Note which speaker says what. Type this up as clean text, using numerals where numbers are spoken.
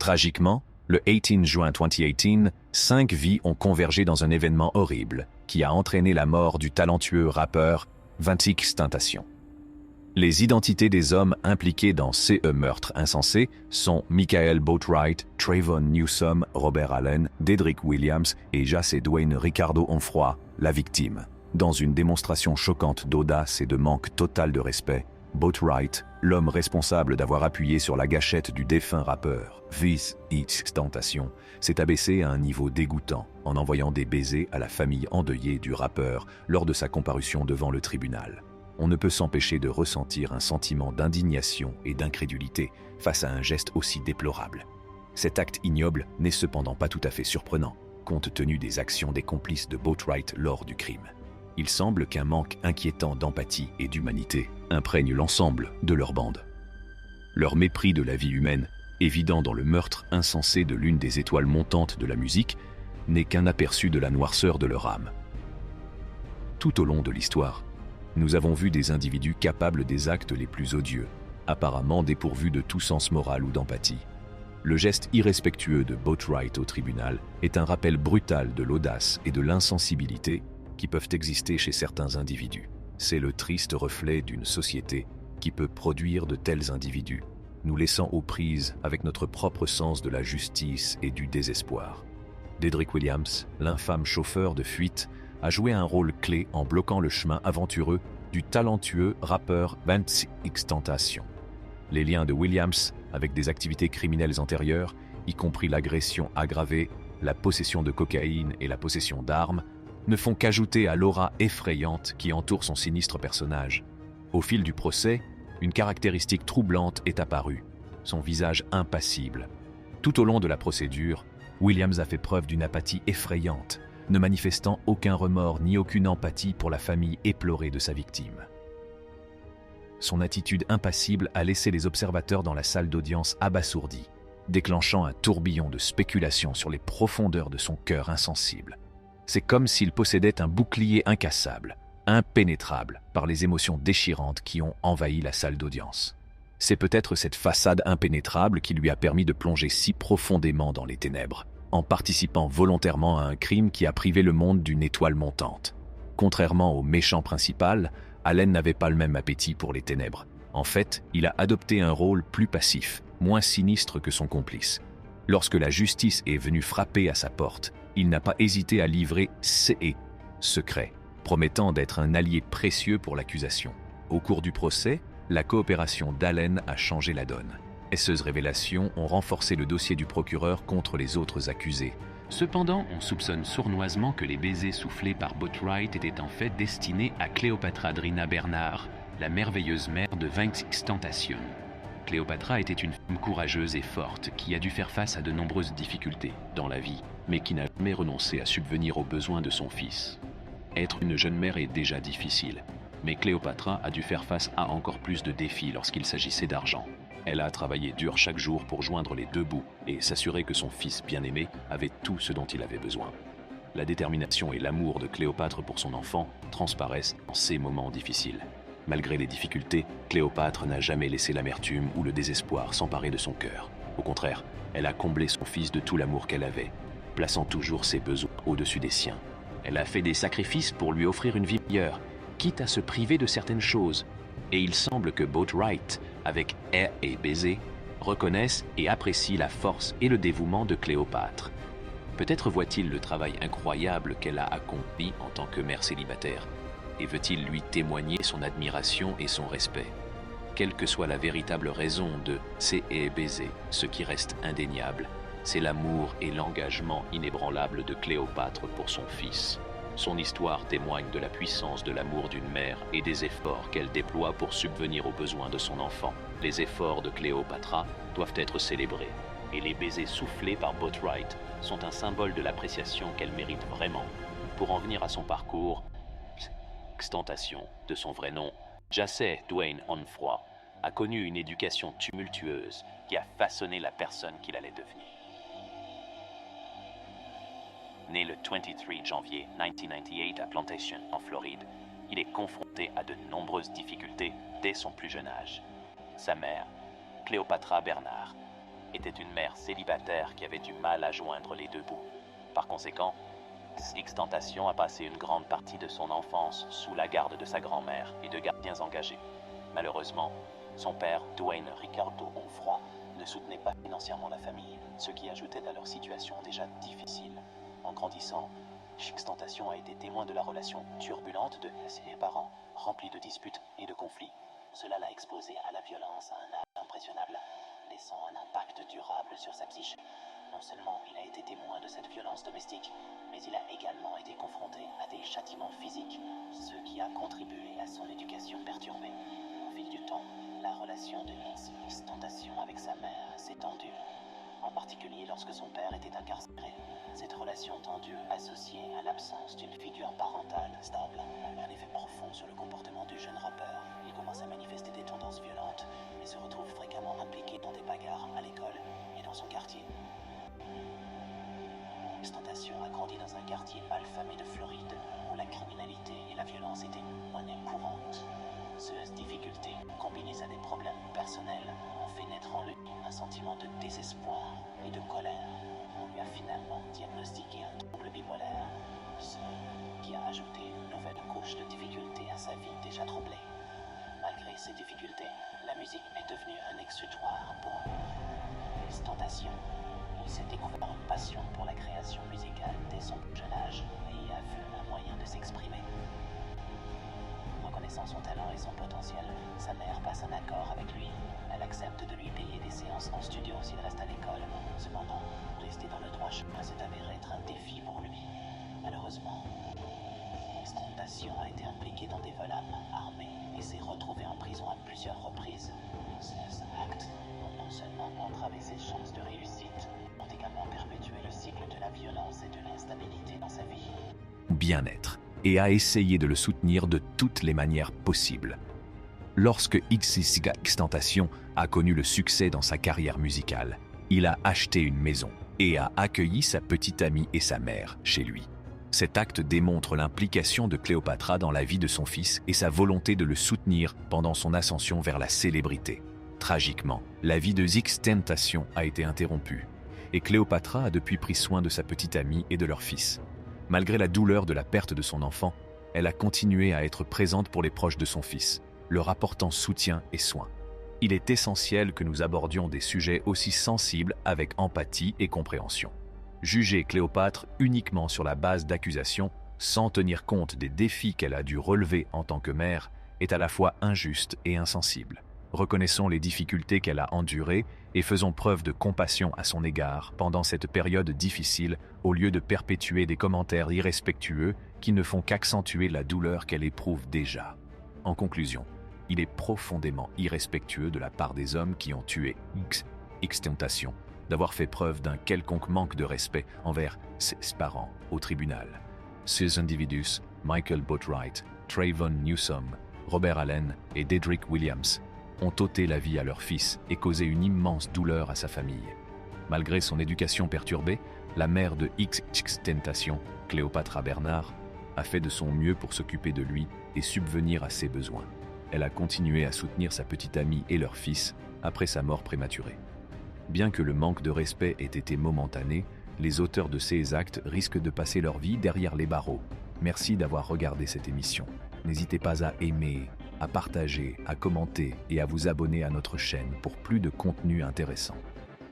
Speaker 1: Tragiquement, le 18 juin 2018, 5 vies ont convergé dans un événement horrible qui a entraîné la mort du talentueux rappeur XXXTentacion. Les identités des hommes impliqués dans ces meurtres insensés sont Michael Boatwright, Trayvon Newsome, Robert Allen, Dedrick Williams et Jace Dwayne Ricardo Onfroy, la victime. Dans une démonstration choquante d'audace et de manque total de respect, Boatwright, l'homme responsable d'avoir appuyé sur la gâchette du défunt rappeur XXXTentacion, s'est abaissé à un niveau dégoûtant en envoyant des baisers à la famille endeuillée du rappeur lors de sa comparution devant le tribunal. On ne peut s'empêcher de ressentir un sentiment d'indignation et d'incrédulité face à un geste aussi déplorable. Cet acte ignoble n'est cependant pas tout à fait surprenant, compte tenu des actions des complices de Boatwright lors du crime. Il semble qu'un manque inquiétant d'empathie et d'humanité imprègne l'ensemble de leur bande. Leur mépris de la vie humaine, évident dans le meurtre insensé de l'une des étoiles montantes de la musique, n'est qu'un aperçu de la noirceur de leur âme. Tout au long de l'histoire, nous avons vu des individus capables des actes les plus odieux, apparemment dépourvus de tout sens moral ou d'empathie. Le geste irrespectueux de Boatwright au tribunal est un rappel brutal de l'audace et de l'insensibilité qui peuvent exister chez certains individus. C'est le triste reflet d'une société qui peut produire de tels individus, nous laissant aux prises avec notre propre sens de la justice et du désespoir. Dedrick Williams, l'infâme chauffeur de fuite, a joué un rôle clé en bloquant le chemin aventureux du talentueux rappeur XXXTentacion. Les liens de Williams avec des activités criminelles antérieures, y compris l'agression aggravée, la possession de cocaïne et la possession d'armes, ne font qu'ajouter à l'aura effrayante qui entoure son sinistre personnage. Au fil du procès, une caractéristique troublante est apparue, son visage impassible. Tout au long de la procédure, Williams a fait preuve d'une apathie effrayante, ne manifestant aucun remords ni aucune empathie pour la famille éplorée de sa victime. Son attitude impassible a laissé les observateurs dans la salle d'audience abasourdis, déclenchant un tourbillon de spéculations sur les profondeurs de son cœur insensible. C'est comme s'il possédait un bouclier incassable, impénétrable par les émotions déchirantes qui ont envahi la salle d'audience. C'est peut-être cette façade impénétrable qui lui a permis de plonger si profondément dans les ténèbres, en participant volontairement à un crime qui a privé le monde d'une étoile montante. Contrairement au méchant principal, Allen n'avait pas le même appétit pour les ténèbres. En fait, il a adopté un rôle plus passif, moins sinistre que son complice. Lorsque la justice est venue frapper à sa porte, il n'a pas hésité à livrer ses secrets, promettant d'être un allié précieux pour l'accusation. Au cours du procès, la coopération d'Allen a changé la donne. Et ces révélations ont renforcé le dossier du procureur contre les autres accusés.
Speaker 2: Cependant, on soupçonne sournoisement que les baisers soufflés par Boatwright étaient en fait destinés à Cléopatra Drina Bernard, la merveilleuse mère de XXXTentacion. Cléopatra était une femme courageuse et forte qui a dû faire face à de nombreuses difficultés dans la vie, mais qui n'a jamais renoncé à subvenir aux besoins de son fils. Être une jeune mère est déjà difficile, mais Cléopatra a dû faire face à encore plus de défis lorsqu'il s'agissait d'argent. Elle a travaillé dur chaque jour pour joindre les deux bouts et s'assurer que son fils bien-aimé avait tout ce dont il avait besoin. La détermination et l'amour de Cléopâtre pour son enfant transparaissent en ces moments difficiles. Malgré les difficultés, Cléopâtre n'a jamais laissé l'amertume ou le désespoir s'emparer de son cœur. Au contraire, elle a comblé son fils de tout l'amour qu'elle avait, plaçant toujours ses besoins au-dessus des siens. Elle a fait des sacrifices pour lui offrir une vie meilleure, quitte à se priver de certaines choses. Et il semble que Boatwright, avec air et baiser, reconnaissent et apprécient la force et le dévouement de Cléopâtre. Peut-être voit-il le travail incroyable qu'elle a accompli en tant que mère célibataire, et veut-il lui témoigner son admiration et son respect. Quelle que soit la véritable raison de ces et baiser, ce qui reste indéniable, c'est l'amour et l'engagement inébranlable de Cléopâtre pour son fils. Son histoire témoigne de la puissance de l'amour d'une mère et des efforts qu'elle déploie pour subvenir aux besoins de son enfant. Les efforts de Cléopatra doivent être célébrés, et les baisers soufflés par Boatwright sont un symbole de l'appréciation qu'elle mérite vraiment. Pour en venir à son parcours, XXXTentacion, de son vrai nom, Jace Dwayne Onfroy, a connu une éducation tumultueuse qui a façonné la personne qu'il allait devenir. Né le 23 janvier 1998 à Plantation, en Floride, il est confronté à de nombreuses difficultés dès son plus jeune âge. Sa mère, Cléopatra Bernard, était une mère célibataire qui avait du mal à joindre les deux bouts. Par conséquent, XXXTentacion a passé une grande partie de son enfance sous la garde de sa grand-mère et de gardiens engagés. Malheureusement, son père, Dwayne Ricardo Onfroy, ne soutenait pas financièrement la famille, ce qui ajoutait à leur situation déjà difficile. En grandissant, XXXTentacion a été témoin de la relation turbulente de ses parents, remplie de disputes et de conflits. Cela l'a exposé à la violence à un âge impressionnable, laissant un impact durable sur sa psyché. Non seulement il a été témoin de cette violence domestique, mais il a également été confronté à des châtiments physiques, ce qui a contribué à son éducation perturbée. Au fil du temps, la relation de XXXTentacion avec sa mère s'est tendue, en particulier lorsque son père était incarcéré. Cette relation tendue, associée à l'absence d'une figure parentale stable, a un effet profond sur le comportement du jeune rappeur. Il commence à manifester des tendances violentes, mais se retrouve fréquemment impliqué dans des bagarres à l'école et dans son quartier. XXXTentacion a grandi dans un quartier malfamé de Floride, où la criminalité et la violence étaient monnaie courante. Ces difficultés, combinées à des problèmes personnels, ont fait naître en lui un sentiment de désespoir et de colère. On lui a finalement diagnostiqué un trouble bipolaire, ce qui a ajouté une nouvelle couche de difficultés à sa vie déjà troublée. Malgré ces difficultés, la musique est devenue un exutoire pour XXXTentacion. Il s'est découvert une passion pour la création musicale dès son plus jeune âge et y a vu un moyen de s'exprimer. Reconnaissant son talent et son potentiel, sa mère passe un accord avec lui. Elle accepte de lui payer des séances en studio s'il reste à l'école. Cependant, rester dans le droit chemin s'est avéré être un défi pour lui. Malheureusement, XXXTentacion a été impliqué dans des vols armés et s'est retrouvé en prison à plusieurs reprises. Ces actes ont non seulement entravé ses chances de réussite, ont également perpétué le cycle de la violence et de l'instabilité dans sa vie.
Speaker 1: Bien-être, et a essayé de le soutenir de toutes les manières possibles. Lorsque XXXTentacion a connu le succès dans sa carrière musicale, il a acheté une maison et a accueilli sa petite amie et sa mère chez lui. Cet acte démontre l'implication de Cléopatra dans la vie de son fils et sa volonté de le soutenir pendant son ascension vers la célébrité. Tragiquement, la vie de XXXTentacion a été interrompue, et Cléopatra a depuis pris soin de sa petite amie et de leur fils. Malgré la douleur de la perte de son enfant, elle a continué à être présente pour les proches de son fils, leur apportant soutien et soin. Il est essentiel que nous abordions des sujets aussi sensibles avec empathie et compréhension. Juger Cléopâtre uniquement sur la base d'accusations, sans tenir compte des défis qu'elle a dû relever en tant que mère, est à la fois injuste et insensible. Reconnaissons les difficultés qu'elle a endurées et faisons preuve de compassion à son égard pendant cette période difficile au lieu de perpétuer des commentaires irrespectueux qui ne font qu'accentuer la douleur qu'elle éprouve déjà. En conclusion, il est profondément irrespectueux de la part des hommes qui ont tué XXXTentacion d'avoir fait preuve d'un quelconque manque de respect envers ses parents au tribunal. Ces individus, Michael Boatwright, Trayvon Newsome, Robert Allen et Dedrick Williams, ont ôté la vie à leur fils et causé une immense douleur à sa famille. Malgré son éducation perturbée, la mère de XXXTentacion, Cléopatra Bernard, a fait de son mieux pour s'occuper de lui et subvenir à ses besoins. Elle a continué à soutenir sa petite amie et leur fils après sa mort prématurée. Bien que le manque de respect ait été momentané, les auteurs de ces actes risquent de passer leur vie derrière les barreaux. Merci d'avoir regardé cette émission. N'hésitez pas à aimer, à partager, à commenter et à vous abonner à notre chaîne pour plus de contenu intéressant.